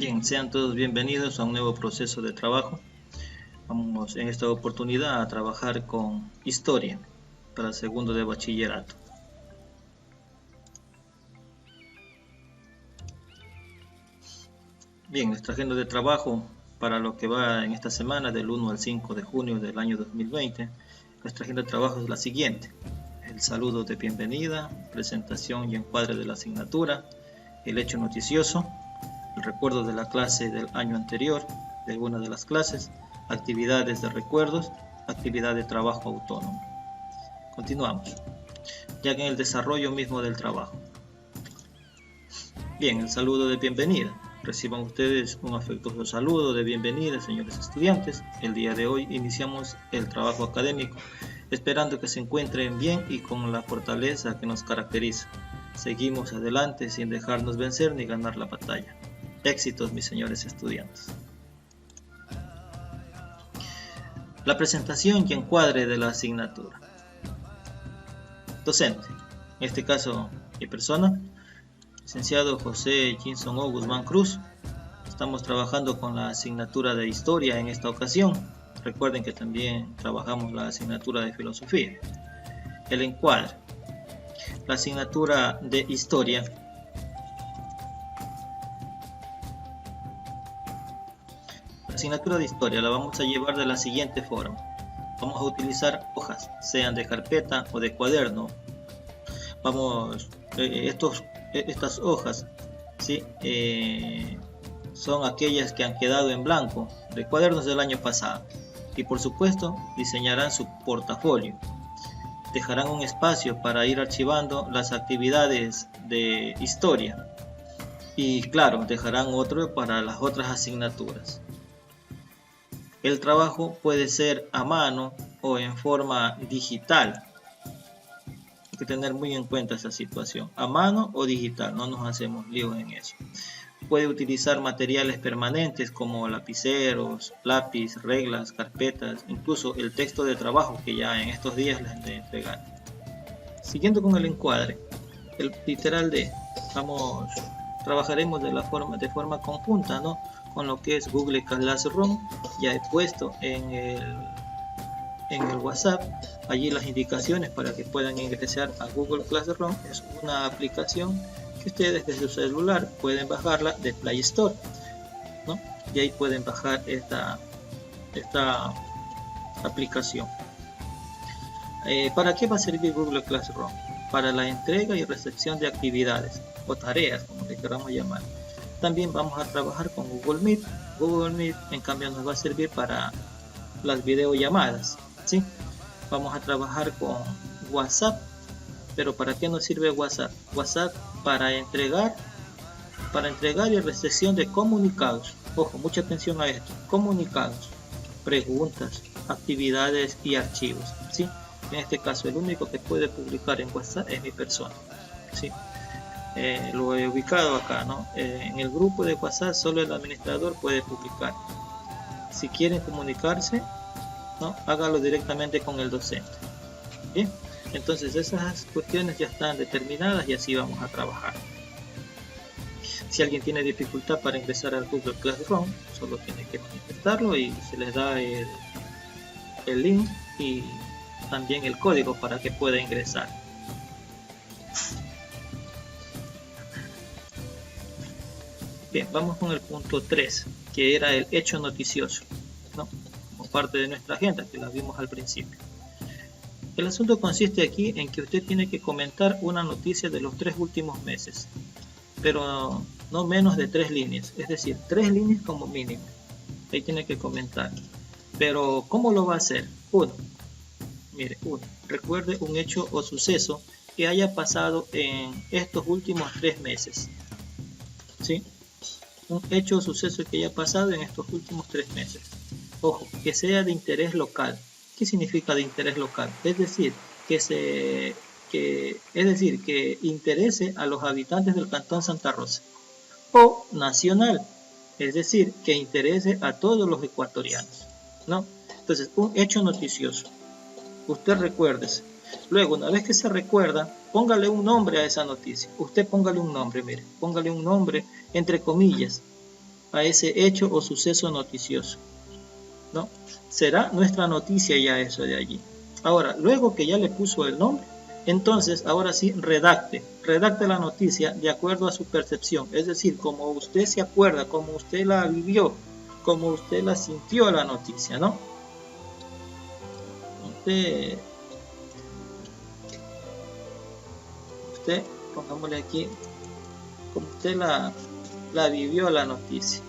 Bien, sean todos bienvenidos a un nuevo proceso de trabajo. Vamos en esta oportunidad a trabajar con historia para el segundo de bachillerato. Bien, nuestra agenda de trabajo para lo que va en esta semana del 1 al 5 de junio del año 2020. Nuestra agenda de trabajo es la siguiente: el saludo de bienvenida, presentación y encuadre de la asignatura, el hecho noticioso, el recuerdo de la clase del año anterior, de alguna de las clases, actividades de recuerdos, actividad de trabajo autónomo. Continuamos, ya que en el desarrollo mismo del trabajo. Bien, el saludo de bienvenida. Reciban ustedes un afectuoso saludo de bienvenida, señores estudiantes. El día de hoy iniciamos el trabajo académico, esperando que se encuentren bien y con la fortaleza que nos caracteriza. Seguimos adelante sin dejarnos vencer ni ganar la batalla. Éxitos, mis señores estudiantes. La presentación y encuadre de la asignatura. Docente, en este caso mi persona, licenciado José Jinson O. Guzmán Cruz. Estamos trabajando con la asignatura de historia en esta ocasión. Recuerden que también trabajamos la asignatura de filosofía. El encuadre. La asignatura de historia la vamos a llevar de la siguiente forma. Vamos a utilizar hojas, sean de carpeta o de cuaderno. Estas hojas, ¿sí? Son aquellas que han quedado en blanco de cuadernos del año pasado. Y por supuesto, diseñarán su portafolio. Dejarán un espacio para ir archivando las actividades de historia. Y claro, dejarán otro para las otras asignaturas. El trabajo puede ser a mano o en forma digital. Hay que tener muy en cuenta esa situación. A mano o digital, no nos hacemos líos en eso. Puede utilizar materiales permanentes como lapiceros, lápiz, reglas, carpetas, incluso el texto de trabajo que ya en estos días les he entregado. Siguiendo con el encuadre, el literal de trabajaremos de forma conjunta, ¿no? Con lo que es Google Classroom. Ya he puesto en el WhatsApp allí las indicaciones para que puedan ingresar a Google Classroom. Es una aplicación que ustedes desde su celular pueden bajarla de Play Store, ¿no? Y ahí pueden bajar esta aplicación. ¿Para qué va a servir Google Classroom? Para la entrega y recepción de actividades o tareas, como le queramos llamar. También vamos a trabajar con Google Meet. Google Meet, en cambio, nos va a servir para las videollamadas, ¿sí? Vamos a trabajar con WhatsApp. Pero ¿para qué nos sirve WhatsApp? WhatsApp para entregar y recepción de comunicados. Ojo, mucha atención a esto. Comunicados, preguntas, actividades y archivos, ¿sí? En este caso, el único que puede publicar en WhatsApp es mi persona, ¿sí? Lo he ubicado acá, ¿no? En el grupo de WhatsApp solo el administrador puede publicar. Si quieren comunicarse, ¿no? Hágalo directamente con el docente. Bien, entonces esas cuestiones ya están determinadas y así vamos a trabajar. Si alguien tiene dificultad para ingresar al Google Classroom, solo tiene que manifestarlo y se les da el link y también el código para que pueda ingresar. Bien, vamos con el punto 3, que era el hecho noticioso, ¿no? Como parte de nuestra agenda, que la vimos al principio. El asunto consiste aquí en que usted tiene que comentar una noticia de los 3 últimos meses, pero no menos de 3 líneas, es decir, 3 líneas como mínimo. Ahí tiene que comentar. Pero ¿cómo lo va a hacer? Recuerde un hecho o suceso que haya pasado en estos últimos 3 meses, ¿sí? Un hecho o suceso que haya pasado en estos últimos 3 meses. Ojo, que sea de interés local. ¿Qué significa de interés local? Es decir, que interese a los habitantes del Cantón Santa Rosa. O nacional, es decir, que interese a todos los ecuatorianos, ¿no? Entonces, un hecho noticioso. Usted recuérdese. Luego, una vez que se recuerda, póngale un nombre a esa noticia. Usted póngale un nombre, mire, póngale un nombre entre comillas a ese hecho o suceso noticioso, ¿no? Será nuestra noticia ya eso de allí. Ahora, luego que ya le puso el nombre, entonces ahora sí redacte la noticia de acuerdo a su percepción, es decir, como usted se acuerda, como usted la vivió, como usted la sintió la noticia, ¿no? Usted, pongámosle aquí, como usted la vivió la noticia,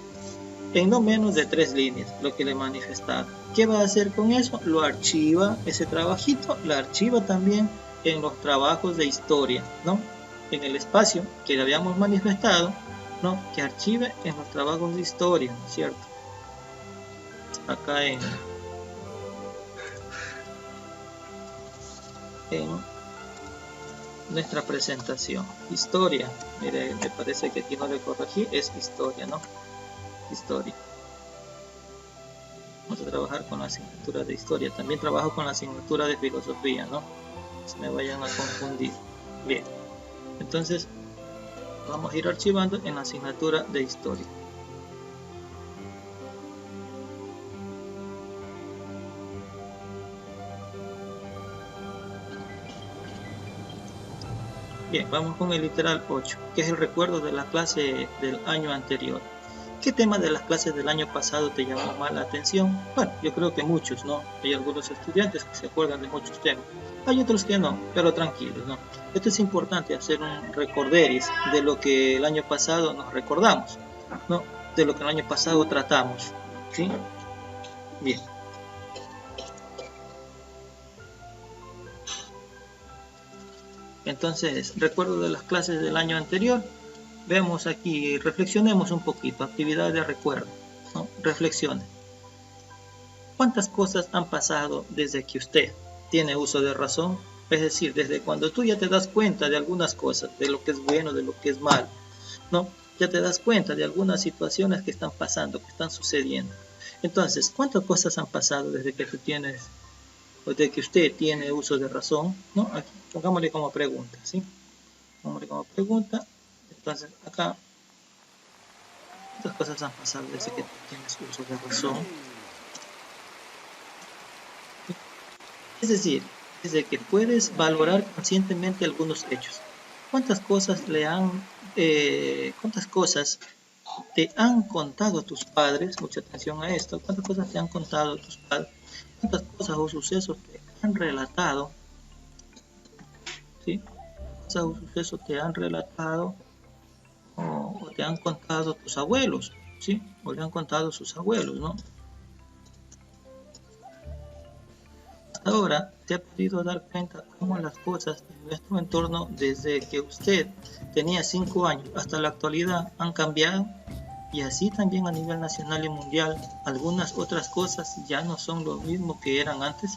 en no menos de 3 líneas, lo que le he manifestado. ¿Qué va a hacer con eso? Lo archiva, ese trabajito, lo archiva también en los trabajos de historia, ¿no? En el espacio que le habíamos manifestado, ¿no? Que archive en los trabajos de historia, ¿no es cierto? Acá en nuestra presentación. Historia, mire, me parece que aquí no le corregí, es historia, ¿no? Historia. Vamos a trabajar con la asignatura de historia. También trabajo con la asignatura de filosofía, ¿no? No se me vayan a confundir. Bien. Entonces, vamos a ir archivando en la asignatura de historia. Bien, vamos con el literal 8, que es el recuerdo de la clase del año anterior. ¿Qué tema de las clases del año pasado te llamó más la atención? Bueno, yo creo que muchos, ¿no? Hay algunos estudiantes que se acuerdan de muchos temas. Hay otros que no, pero tranquilos, ¿no? Esto es importante, hacer un recorderis de lo que el año pasado nos recordamos, ¿no? De lo que el año pasado tratamos, ¿sí? Bien. Entonces, recuerdo de las clases del año anterior. Vemos aquí, reflexionemos un poquito, actividad de recuerdo, ¿no? Reflexione. ¿Cuántas cosas han pasado desde que usted tiene uso de razón? Es decir, desde cuando tú ya te das cuenta de algunas cosas, de lo que es bueno, de lo que es malo, ¿no? Ya te das cuenta de algunas situaciones que están pasando, que están sucediendo. Entonces, ¿cuántas cosas han pasado desde que tú tienes, o desde que usted tiene uso de razón? ¿No? Aquí, pongámosle como pregunta, ¿sí? Pongámosle como pregunta. Entonces, acá, ¿cuántas cosas han pasado desde que tienes uso de razón? Es decir, desde que puedes valorar conscientemente algunos hechos. ¿Cuántas cosas cuántas cosas te han contado tus padres? Mucha atención a esto. ¿Cuántas cosas te han contado tus padres? ¿Cuántas cosas o sucesos te han relatado? ¿Sí? ¿Cuántas cosas o sucesos te han relatado o te han contado tus abuelos? ¿Sí? O le han contado sus abuelos, ¿no? Ahora se ha podido dar cuenta cómo las cosas en nuestro entorno desde que usted tenía 5 años hasta la actualidad han cambiado, y así también a nivel nacional y mundial algunas otras cosas ya no son lo mismo que eran antes.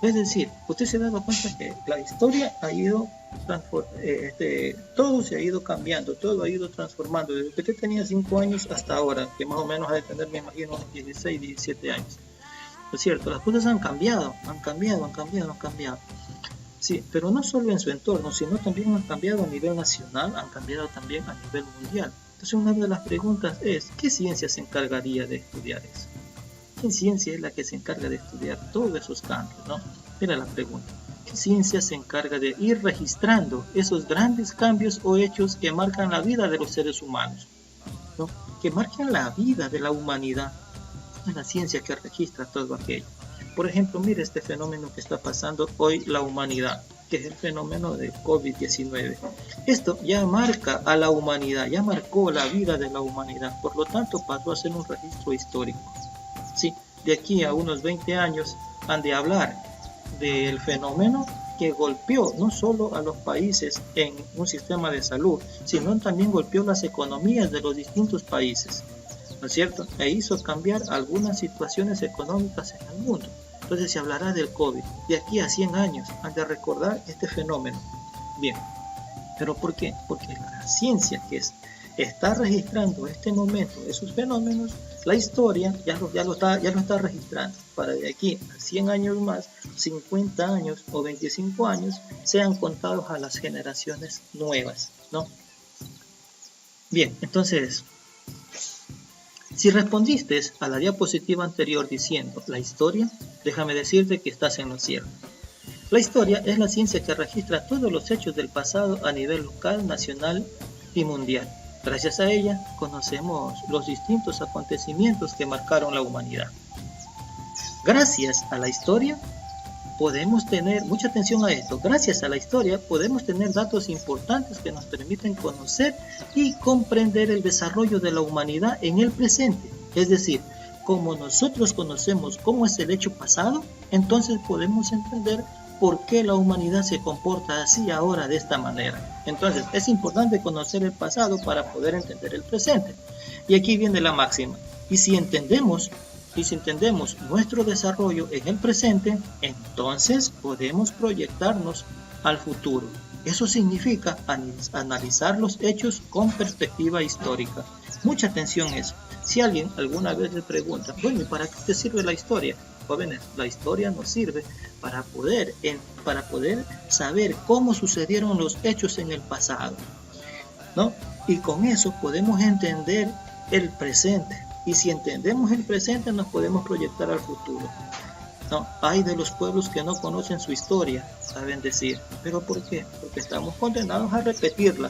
Es decir, usted se ha dado cuenta que la historia ha ido todo se ha ido cambiando, todo ha ido transformando desde que usted tenía 5 años hasta ahora, que más o menos ha de tener, me imagino, unos 16, 17 años. ¿No es cierto? Las cosas han cambiado. Sí, pero no solo en su entorno, sino también han cambiado a nivel nacional, han cambiado también a nivel mundial. Entonces una de las preguntas es, ¿qué ciencia se encargaría de estudiar eso? ¿Qué ciencia es la que se encarga de estudiar todos esos cambios, no? Era la pregunta. ¿Qué ciencia se encarga de ir registrando esos grandes cambios o hechos que marcan la vida de los seres humanos, ¿no? Que marcan la vida de la humanidad? Es la ciencia que registra todo aquello. Por ejemplo, mire este fenómeno que está pasando hoy la humanidad, que es el fenómeno del COVID-19. Esto ya marca a la humanidad, ya marcó la vida de la humanidad, por lo tanto pasó a ser un registro histórico. Sí, de aquí a unos 20 años han de hablar del fenómeno que golpeó no solo a los países en un sistema de salud, sino también golpeó las economías de los distintos países, ¿no es cierto? E hizo cambiar algunas situaciones económicas en el mundo. Entonces se hablará del COVID. De aquí a 100 años han de recordar este fenómeno. Bien, ¿pero por qué? Porque la ciencia que está registrando este momento, esos fenómenos, la historia ya lo está registrando. Para de aquí a 100 años más, 50 años o 25 años, sean contados a las generaciones nuevas, ¿no? Bien, entonces, Si respondiste a la diapositiva anterior diciendo la historia, déjame decirte que estás en lo cierto. La historia es la ciencia que registra todos los hechos del pasado a nivel local, nacional y mundial. Gracias a ella conocemos los distintos acontecimientos que marcaron la humanidad. Gracias a la historia podemos tener, mucha atención a esto, gracias a la historia podemos tener datos importantes que nos permiten conocer y comprender el desarrollo de la humanidad en el presente. Es decir, como nosotros conocemos cómo es el hecho pasado, entonces podemos entender por qué la humanidad se comporta así ahora de esta manera. Entonces es importante conocer el pasado para poder entender el presente. Y aquí viene la máxima. Y si entendemos nuestro desarrollo en el presente, entonces podemos proyectarnos al futuro. Eso significa analizar los hechos con perspectiva histórica. Mucha atención a eso. Si alguien alguna vez le pregunta, bueno, ¿y para qué te sirve la historia? Jóvenes, la historia nos sirve para poder saber cómo sucedieron los hechos en el pasado, ¿no? Y con eso podemos entender el presente. Y si entendemos el presente, nos podemos proyectar al futuro, ¿no? Hay de los pueblos que no conocen su historia, saben decir. ¿Pero por qué? Porque estamos condenados a repetirla.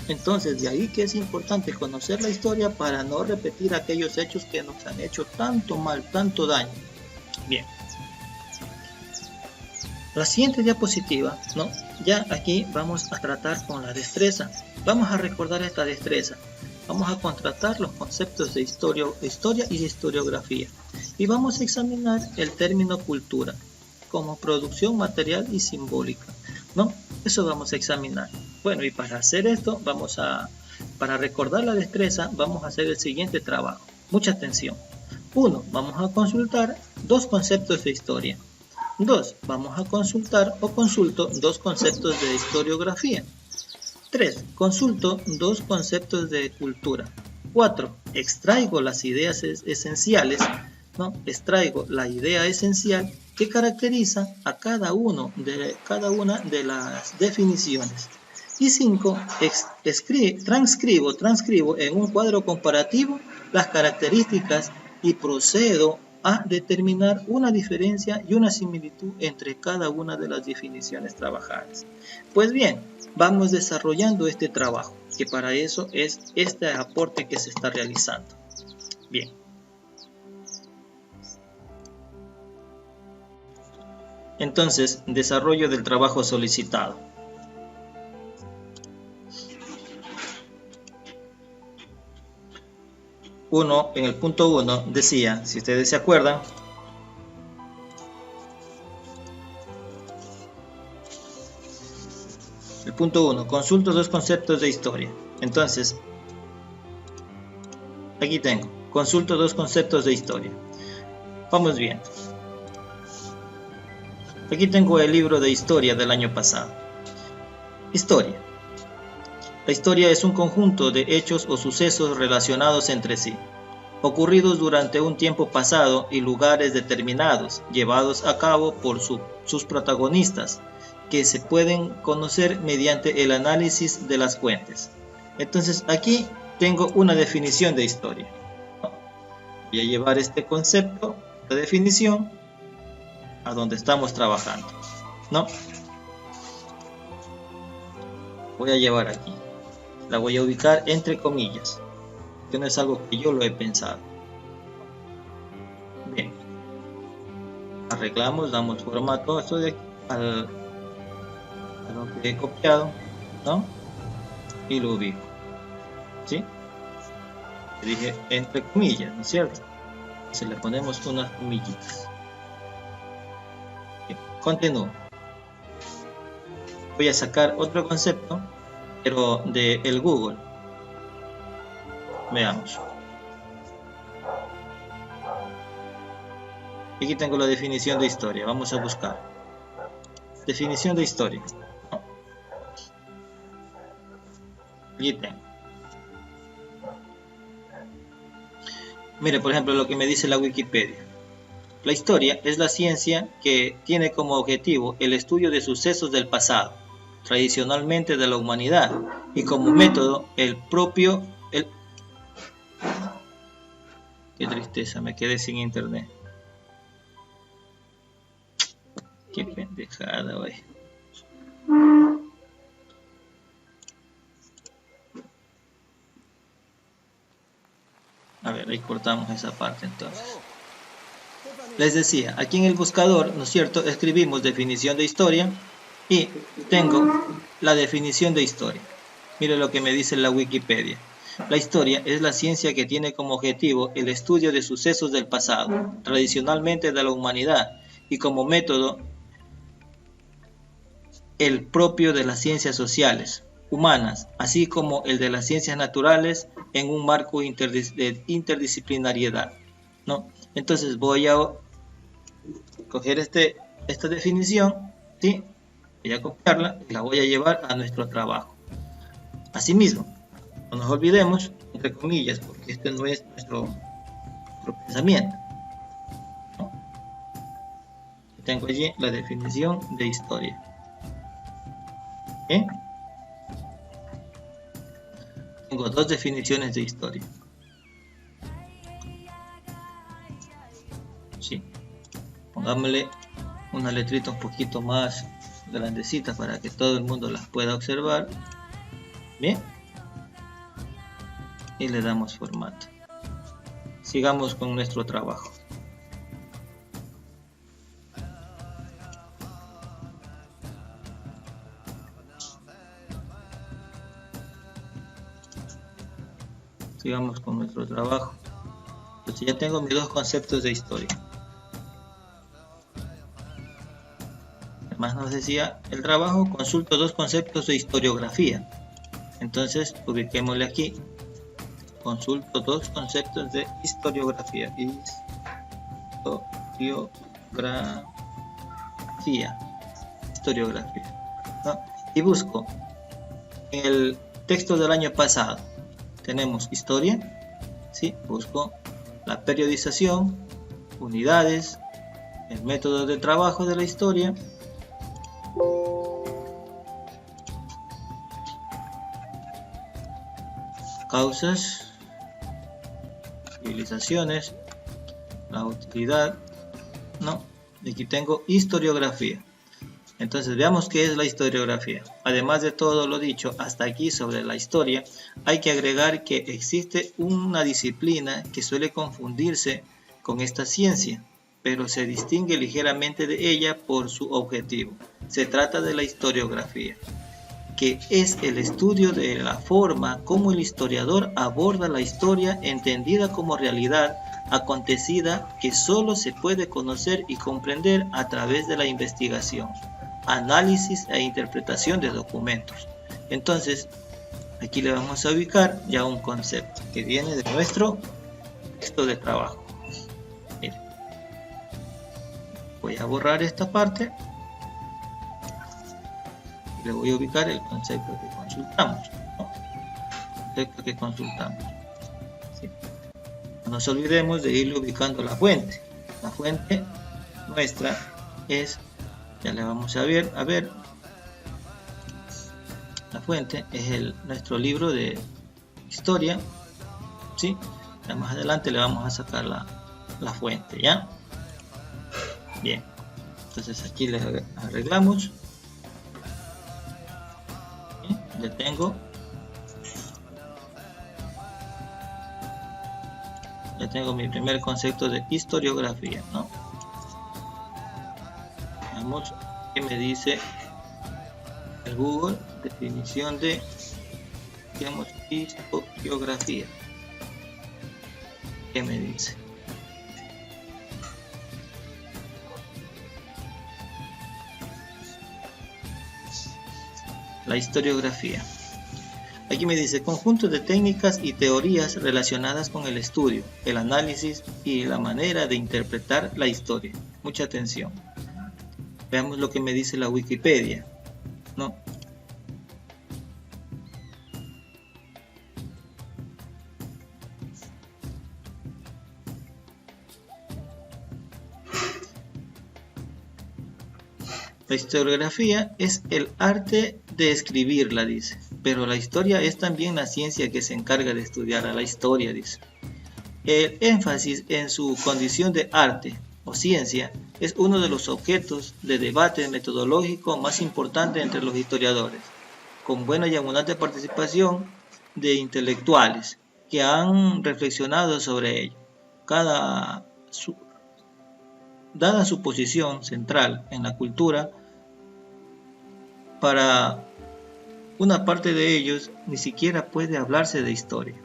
Entonces, de ahí que es importante conocer la historia para no repetir aquellos hechos que nos han hecho tanto mal, tanto daño. Bien. La siguiente diapositiva, ¿no? Ya aquí vamos a tratar con la destreza. Vamos a recordar esta destreza. Vamos a contrastar los conceptos de historia y de historiografía. Y vamos a examinar el término cultura como producción material y simbólica, ¿no? Eso vamos a examinar. Bueno, y para hacer esto, para recordar la destreza, vamos a hacer el siguiente trabajo. Mucha atención. 1. Vamos a consultar dos conceptos de historia. 2. Vamos a consultar o consulto dos conceptos de historiografía. 3. Consulto dos conceptos de cultura. 4. Extraigo las ideas esenciales, ¿no? Extraigo la idea esencial que caracteriza a cada una de las definiciones. Y 5. Transcribo en un cuadro comparativo las características y procedo a determinar una diferencia y una similitud entre cada una de las definiciones trabajadas. Pues bien, vamos desarrollando este trabajo, que para eso es este aporte que se está realizando. Bien. Entonces, desarrollo del trabajo solicitado. En el punto 1 decía, si ustedes se acuerdan, el punto 1, consulto dos conceptos de historia. Entonces, aquí tengo, consulto dos conceptos de historia. Vamos bien. Aquí tengo el libro de historia del año pasado. Historia. La historia es un conjunto de hechos o sucesos relacionados entre sí, ocurridos durante un tiempo pasado y lugares determinados, llevados a cabo por sus protagonistas, que se pueden conocer mediante el análisis de las fuentes. Entonces aquí tengo una definición de historia. Voy a llevar este concepto, esta definición, a donde estamos trabajando, ¿no? Voy a llevar aquí. La voy a ubicar entre comillas, que no es algo que yo lo he pensado. Bien. Arreglamos, damos formato a esto de aquí, a lo que he copiado, ¿no? Y lo ubico. ¿Sí? Dije entre comillas, ¿no es cierto? Se le ponemos unas comillitas. Bien. Continúo. Voy a sacar otro concepto, pero de el Google. Veamos. Aquí tengo la definición de historia. Vamos a buscar. Definición de historia. Aquí tengo. Mire, por ejemplo, lo que me dice la Wikipedia. La historia es la ciencia que tiene como objetivo el estudio de sucesos del pasado, tradicionalmente de la humanidad, y como método el propio Qué tristeza, me quedé sin internet. Qué pendejada, güey. A ver, ahí cortamos esa parte entonces. Les decía, aquí en el buscador, ¿no es cierto?, escribimos definición de historia y tengo la definición de historia. Mire lo que me dice la Wikipedia. La historia es la ciencia que tiene como objetivo el estudio de sucesos del pasado, tradicionalmente de la humanidad, y como método el propio de las ciencias sociales, humanas, así como el de las ciencias naturales en un marco de interdisciplinariedad, ¿no? Entonces voy a coger esta definición, ¿sí? Voy a copiarla y la voy a llevar a nuestro trabajo. Asimismo, no nos olvidemos, entre comillas, porque este no es nuestro pensamiento, ¿no? Tengo allí la definición de historia. ¿Bien? Tengo dos definiciones de historia. Sí. Pongámosle una letrita un poquito más grandecita para que todo el mundo las pueda observar. Bien. Y le damos formato. Sigamos con nuestro trabajo. Sigamos con nuestro trabajo. Entonces ya tengo mis dos conceptos de historia. Además nos decía el trabajo, consulto dos conceptos de historiografía. Entonces ubiquémosle aquí. Consulto dos conceptos de historiografía. Historiografía. ¿No? Y busco en el texto del año pasado. Tenemos historia. ¿Sí? Busco la periodización, unidades, el método de trabajo de la historia. Causas, civilizaciones, la utilidad, ¿no? Y aquí tengo historiografía. Entonces veamos qué es la historiografía. Además de todo lo dicho hasta aquí sobre la historia, hay que agregar que existe una disciplina que suele confundirse con esta ciencia, pero se distingue ligeramente de ella por su objetivo. Se trata de la historiografía, que es el estudio de la forma como el historiador aborda la historia entendida como realidad acontecida que solo se puede conocer y comprender a través de la investigación, análisis e interpretación de documentos. Entonces, aquí le vamos a ubicar ya un concepto que viene de nuestro texto de trabajo. Miren, voy a borrar esta parte. Le voy a ubicar el concepto que consultamos, ¿no? Concepto que consultamos. ¿Sí? No nos olvidemos de irle ubicando la fuente. La fuente nuestra es, ya le vamos a ver, la fuente es nuestro libro de historia, ¿sí? Ya más adelante le vamos a sacar la fuente, ¿ya? Bien, entonces aquí le arreglamos. Ya tengo mi primer concepto de historiografía, ¿no? Veamos qué me dice el Google. Definición de, digamos, historiografía. ¿Qué me dice? La historiografía. Aquí me dice conjunto de técnicas y teorías relacionadas con el estudio, el análisis y la manera de interpretar la historia. Mucha atención. Veamos lo que me dice la Wikipedia, ¿no? La historiografía es el arte de escribirla, dice, pero la historia es también la ciencia que se encarga de estudiar a la historia, dice. El énfasis en su condición de arte o ciencia es uno de los objetos de debate metodológico más importantes entre los historiadores, con buena y abundante participación de intelectuales que han reflexionado sobre ello. Dada su posición central en la cultura, para una parte de ellos ni siquiera puede hablarse de historia,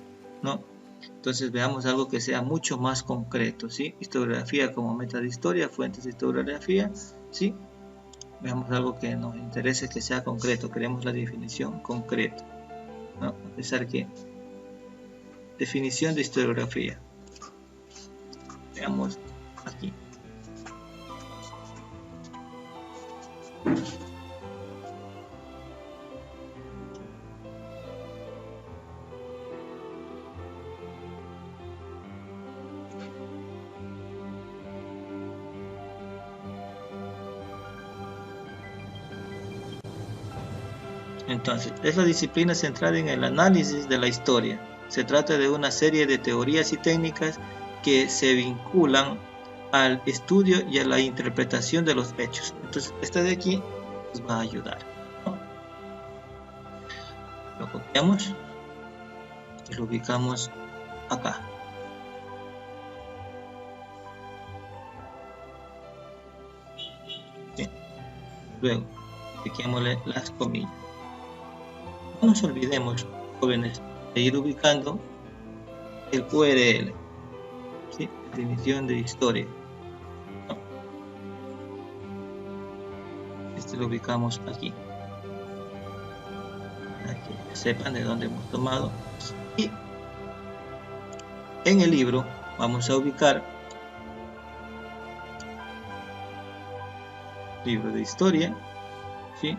¿no? Entonces veamos algo que sea mucho más concreto, ¿sí? Historiografía como meta de historia, fuentes de historiografía, ¿sí? Veamos algo que nos interese que sea concreto, queremos la definición concreta, ¿no? A pesar que definición de historiografía. Veamos aquí. Entonces, es la disciplina centrada en el análisis de la historia. Se trata de una serie de teorías y técnicas que se vinculan al estudio y a la interpretación de los hechos. Entonces, esta de aquí nos va a ayudar, ¿no? Lo copiamos y lo ubicamos acá. Bien. Luego, apliquémosle las comillas. No nos olvidemos, jóvenes, de ir ubicando el URL, ¿sí? Definición de historia. ¿No? Este lo ubicamos aquí, para que sepan de dónde hemos tomado. Y en el libro vamos a ubicar libro de historia, ¿sí?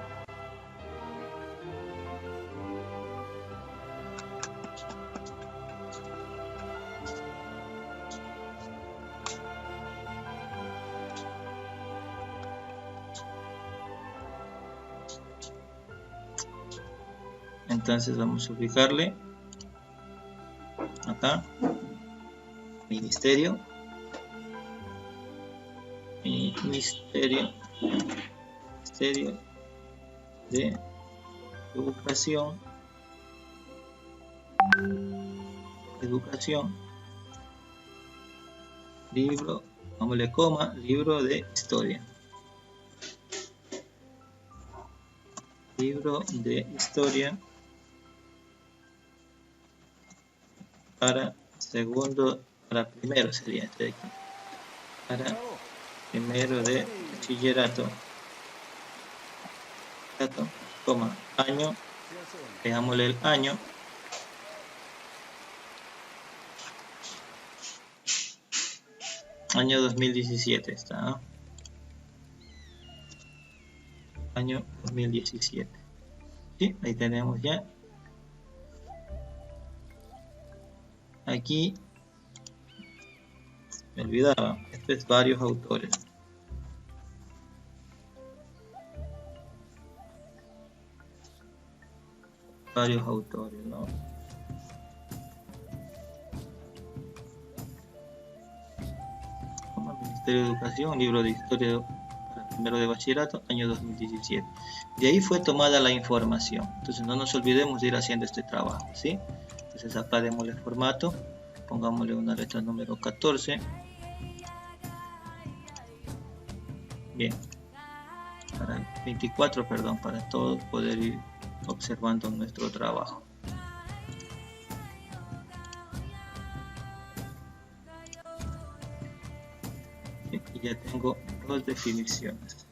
Entonces vamos a ubicarle acá, ministerio de educación, libro, dámosle coma, libro de historia, para primero sería este de aquí, para primero de bachillerato, coma, año, dejámosle el año, año 2017 está, ¿no? Año 2017. Sí, ahí tenemos ya. Aquí me olvidaba, esto es varios autores. ¿No? Como Ministerio de Educación, libro de historia para primero de bachillerato, año 2017. De ahí fue tomada la información. Entonces no nos olvidemos de ir haciendo este trabajo, ¿sí? Entonces acá démosle formato, pongámosle una letra número 14. Bien. Para 24, perdón, para todos poder ir observando nuestro trabajo. Y ya tengo dos definiciones.